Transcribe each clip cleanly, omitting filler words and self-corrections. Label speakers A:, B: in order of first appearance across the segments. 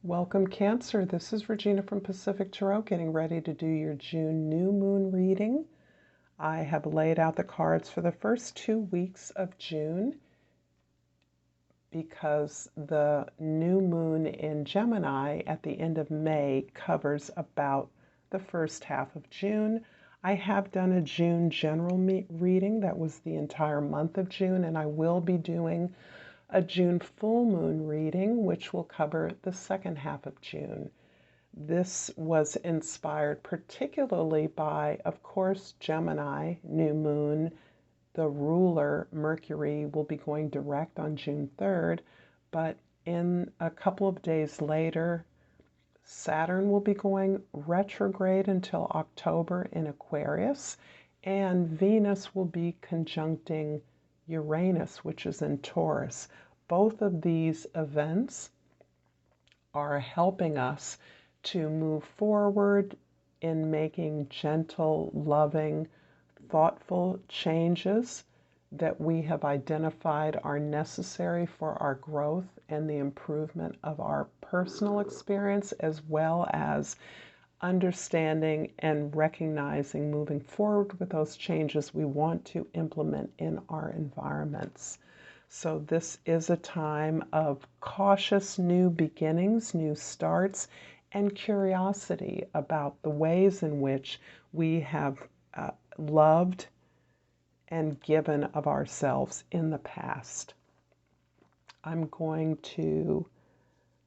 A: Welcome, Cancer. This is Regina from Pacific Tarot, getting ready to do your June new moon reading. I have laid out the cards for the first 2 weeks of June because the new moon in Gemini at the end of May covers about the first half of June. I have done a June general reading that was the entire month of June, and I will be doing a June full moon reading, which will cover the second half of June. This was inspired particularly by, of course, Gemini, new moon. The ruler, Mercury, will be going direct on June 3rd, but in a couple of days later, Saturn will be going retrograde until October in Aquarius, and Venus will be conjuncting Uranus, which is in Taurus. Both of these events are helping us to move forward in making gentle, loving, thoughtful changes that we have identified are necessary for our growth and the improvement of our personal experience, as well as understanding and recognizing moving forward with those changes we want to implement in our environments. So this is a time of cautious new beginnings, new starts, and curiosity about the ways in which we have loved and given of ourselves in the past. I'm going to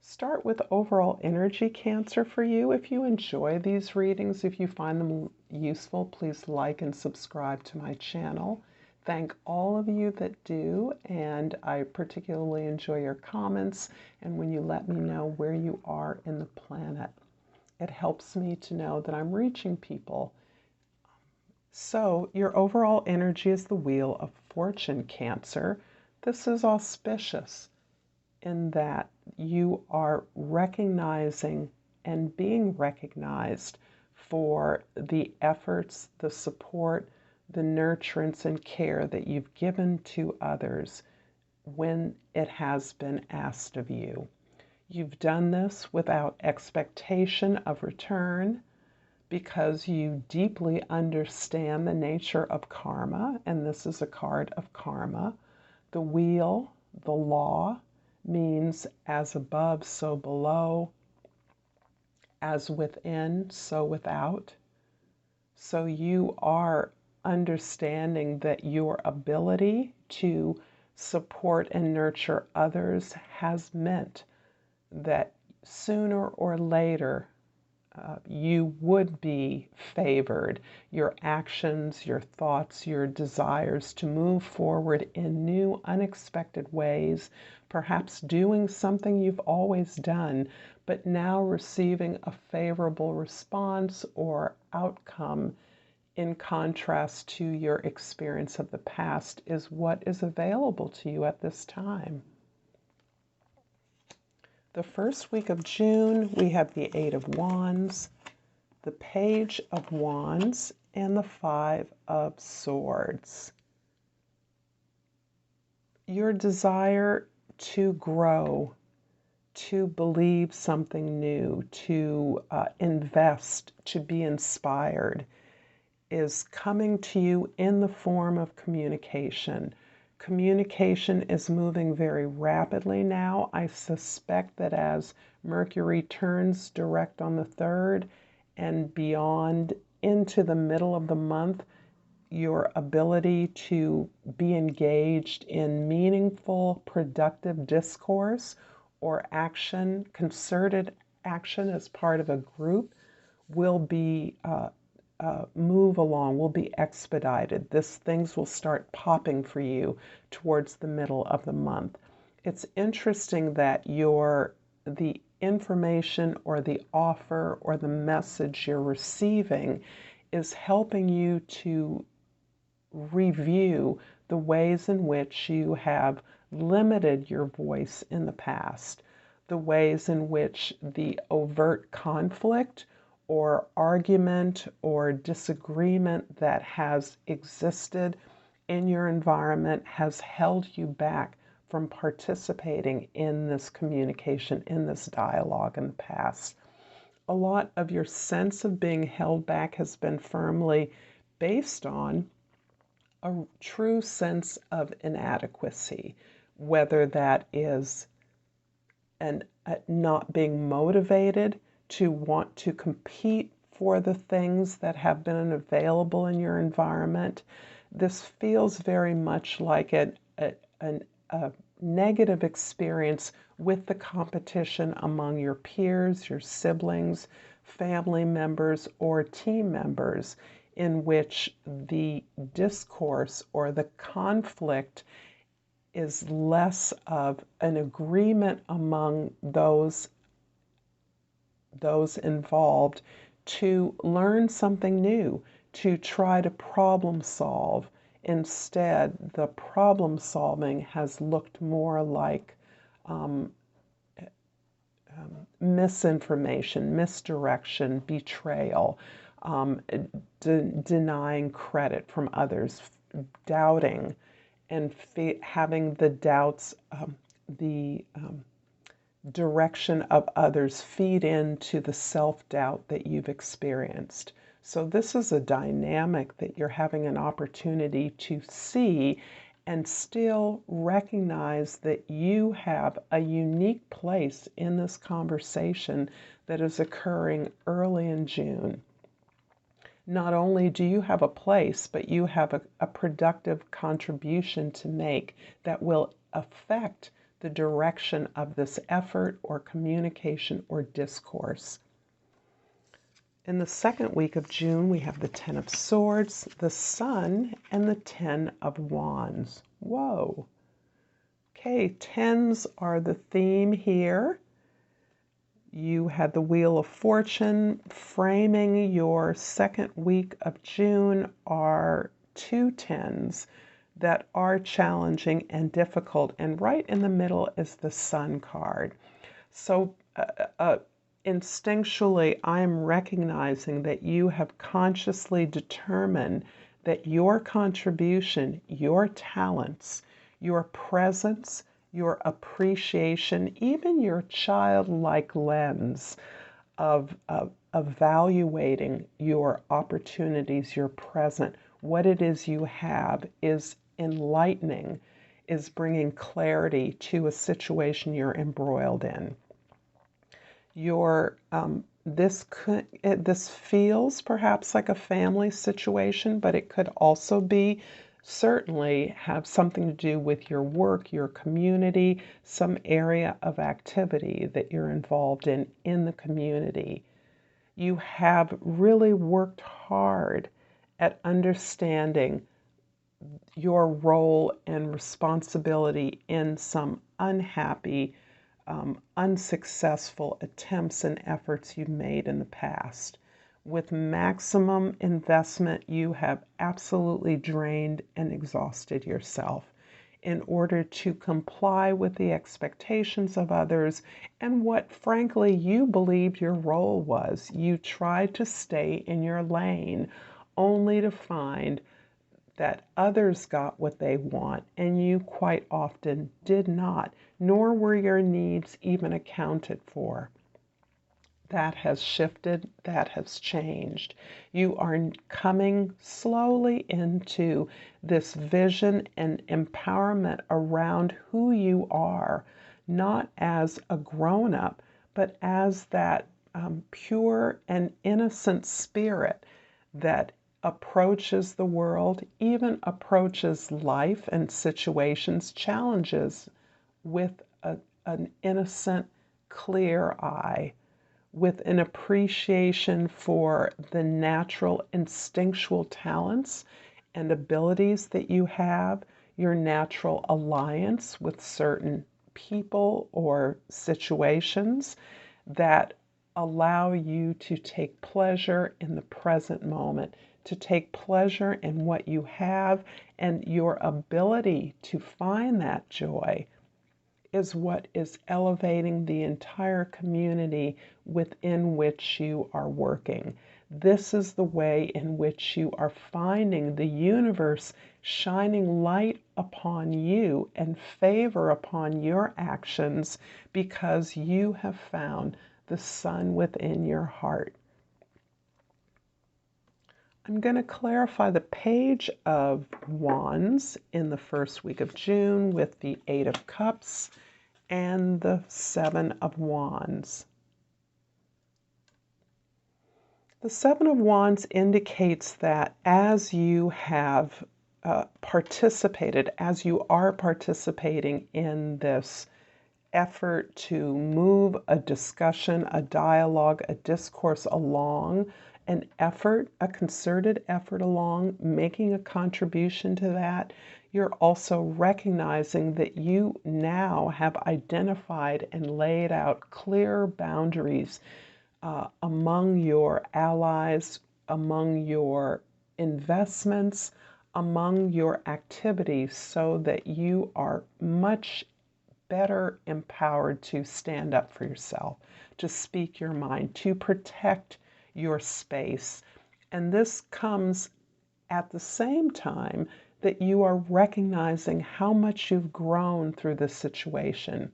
A: start with overall energy, Cancer, for you. If you enjoy these readings, if you find them useful, please like and subscribe to my channel. Thank all of you that do, and I particularly enjoy your comments and when you let me know where you are in the planet. It helps me to know that I'm reaching people. So your overall energy is the Wheel of Fortune, Cancer. This is auspicious in that you are recognizing and being recognized for the efforts, the support, the nurturance and care that you've given to others when it has been asked of you. You've done this without expectation of return because you deeply understand the nature of karma, and this is a card of karma. The wheel, the law, means as above, so below, as within, so without. So you are understanding that your ability to support and nurture others has meant that sooner or later you would be favored. Your actions, your thoughts, your desires to move forward in new, unexpected ways, perhaps doing something you've always done, but now receiving a favorable response or outcome in contrast to your experience of the past is what is available to you at this time. The first week of June, we have the Eight of Wands, the Page of Wands, and the Five of Swords. Your desire to grow, to believe something new, to invest, to be inspired, is coming to you in the form of communication. Communication is moving very rapidly now. I suspect that as Mercury turns direct on the 3rd and beyond into the middle of the month, your ability to be engaged in meaningful, productive discourse or action, concerted action as part of a group, will be move along, will be expedited. Things will start popping for you towards the middle of the month. It's interesting that the information or the offer or the message you're receiving is helping you to review the ways in which you have limited your voice in the past, the ways in which the overt conflict or argument or disagreement that has existed in your environment has held you back from participating in this communication, in this dialogue in the past. A lot of your sense of being held back has been firmly based on a true sense of inadequacy, whether that is not being motivated to want to compete for the things that have been available in your environment. This feels very much like a negative experience with the competition among your peers, your siblings, family members, or team members, in which the discourse or the conflict is less of an agreement among those involved to learn something new, to try to problem solve. Instead, the problem solving has looked more like misinformation, misdirection, betrayal, denying credit from others, doubting, and having the doubts, the direction of others feed into the self-doubt that you've experienced. So this is a dynamic that you're having an opportunity to see and still recognize that you have a unique place in this conversation that is occurring early in June. Not only do you have a place, but you have a productive contribution to make that will affect the direction of this effort or communication or discourse. In the second week of June, we have the Ten of Swords, the Sun, and the Ten of Wands. Whoa. Okay, tens are the theme here. You had the Wheel of Fortune. Framing your second week of June are two tens that are challenging and difficult, and right in the middle is the Sun card. So instinctually, I'm recognizing that you have consciously determined that your contribution, your talents, your presence, your appreciation, even your childlike lens of evaluating your opportunities, your present, what it is you have, is enlightening, is bringing clarity to a situation you're embroiled in. This feels perhaps like a family situation, but it could also be certainly have something to do with your work, your community, some area of activity that you're involved in the community. You have really worked hard at understanding your role and responsibility in some unhappy, unsuccessful attempts and efforts you've made in the past. With maximum investment, you have absolutely drained and exhausted yourself in order to comply with the expectations of others and what, frankly, you believed your role was. You tried to stay in your lane only to find that others got what they want and you quite often did not, nor were your needs even accounted for. That has shifted, that has changed. You are coming slowly into this vision and empowerment around who you are, not as a grown-up, but as that pure and innocent spirit that approaches the world, even approaches life and situations, challenges with an innocent, clear eye, with an appreciation for the natural instinctual talents and abilities that you have, your natural alliance with certain people or situations that allow you to take pleasure in the present moment, to take pleasure in what you have, and your ability to find that joy is what is elevating the entire community within which you are working. This is the way in which you are finding the universe shining light upon you and favor upon your actions because you have found the sun within your heart. I'm going to clarify the Page of Wands in the first week of June with the Eight of Cups and the Seven of Wands. The Seven of Wands indicates that as you have participated, as you are participating in this effort to move a discussion, a dialogue, a discourse along, an effort, a concerted effort along, making a contribution to that, you're also recognizing that you now have identified and laid out clear boundaries among your allies, among your investments, among your activities, so that you are much better empowered to stand up for yourself, to speak your mind, to protect your space. And this comes at the same time that you are recognizing how much you've grown through this situation.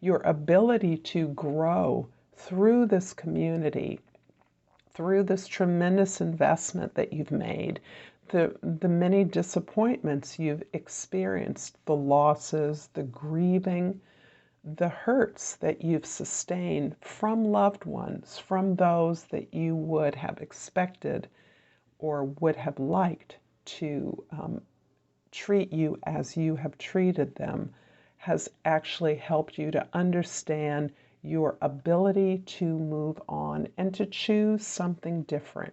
A: Your ability to grow through this community, through this tremendous investment that you've made, the many disappointments you've experienced, the losses, the grieving, the hurts that you've sustained from loved ones, from those that you would have expected or would have liked to treat you as you have treated them, has actually helped you to understand your ability to move on and to choose something different.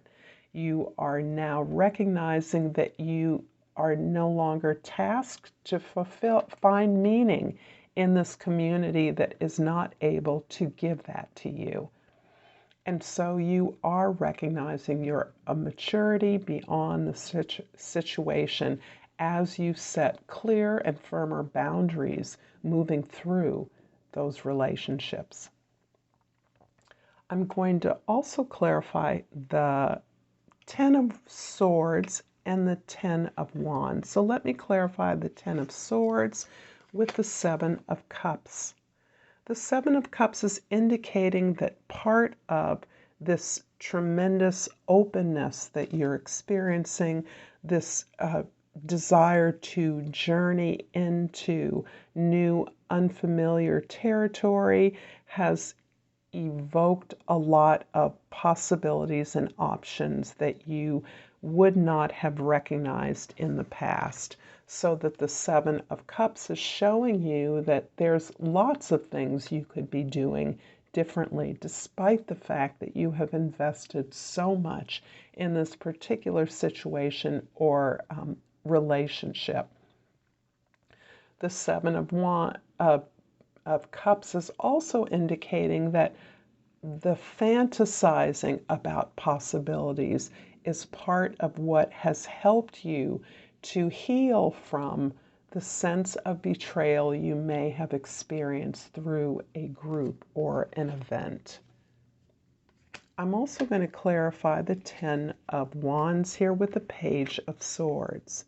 A: You are now recognizing that you are no longer tasked to find meaning in this community that is not able to give that to you. And so you are recognizing your maturity beyond the situation as you set clear and firmer boundaries moving through those relationships. I'm going to also clarify the Ten of Swords and the Ten of Wands. So let me clarify the Ten of Swords with the Seven of Cups. The Seven of Cups is indicating that part of this tremendous openness that you're experiencing, this desire to journey into new, unfamiliar territory, has evoked a lot of possibilities and options that you would not have recognized in the past. So that the Seven of Cups is showing you that there's lots of things you could be doing differently, despite the fact that you have invested so much in this particular situation or relationship. The Seven of Cups is also indicating that the fantasizing about possibilities is part of what has helped you to heal from the sense of betrayal you may have experienced through a group or an event. I'm also going to clarify the Ten of Wands here with the Page of Swords.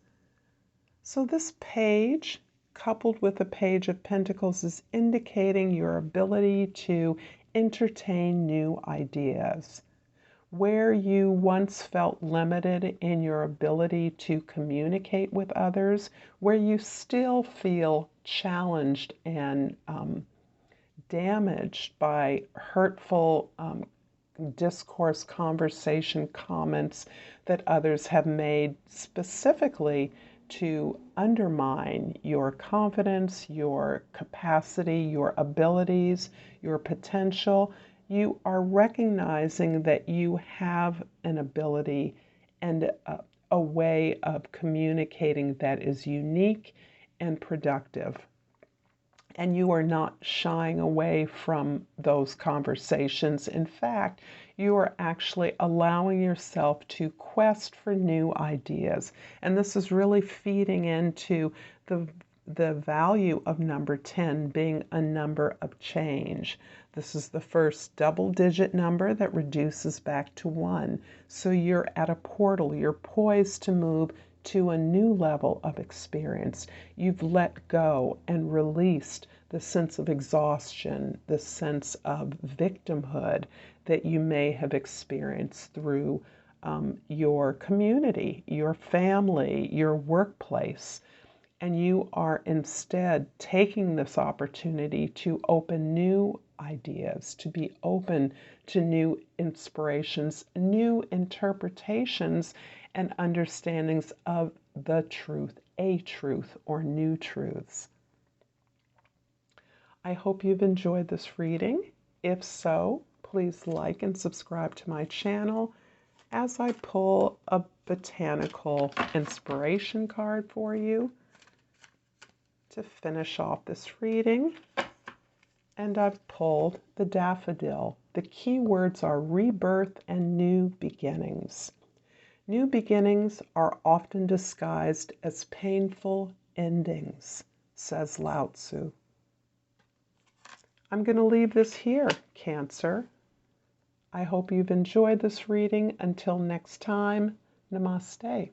A: So this page, coupled with the Page of Pentacles, is indicating your ability to entertain new ideas. Where you once felt limited in your ability to communicate with others, where you still feel challenged and damaged by hurtful discourse, conversation, comments that others have made specifically to undermine your confidence, your capacity, your abilities, your potential, you are recognizing that you have an ability and a way of communicating that is unique and productive. And you are not shying away from those conversations. In fact, you are actually allowing yourself to quest for new ideas. And this is really feeding into the the value of number 10 being a number of change. This is the first double-digit number that reduces back to 1. So you're at a portal. You're poised to move to a new level of experience. You've let go and released the sense of exhaustion, the sense of victimhood that you may have experienced through your community, your family, your workplace. And you are instead taking this opportunity to open new ideas, to be open to new inspirations, new interpretations, and understandings of the truth, a truth, or new truths. I hope you've enjoyed this reading. If so, please like and subscribe to my channel as I pull a botanical inspiration card for you to finish off this reading. And I've pulled the daffodil. The key words are rebirth and new beginnings. New beginnings are often disguised as painful endings, says Lao Tzu. I'm going to leave this here, Cancer. I hope you've enjoyed this reading. Until next time, Namaste.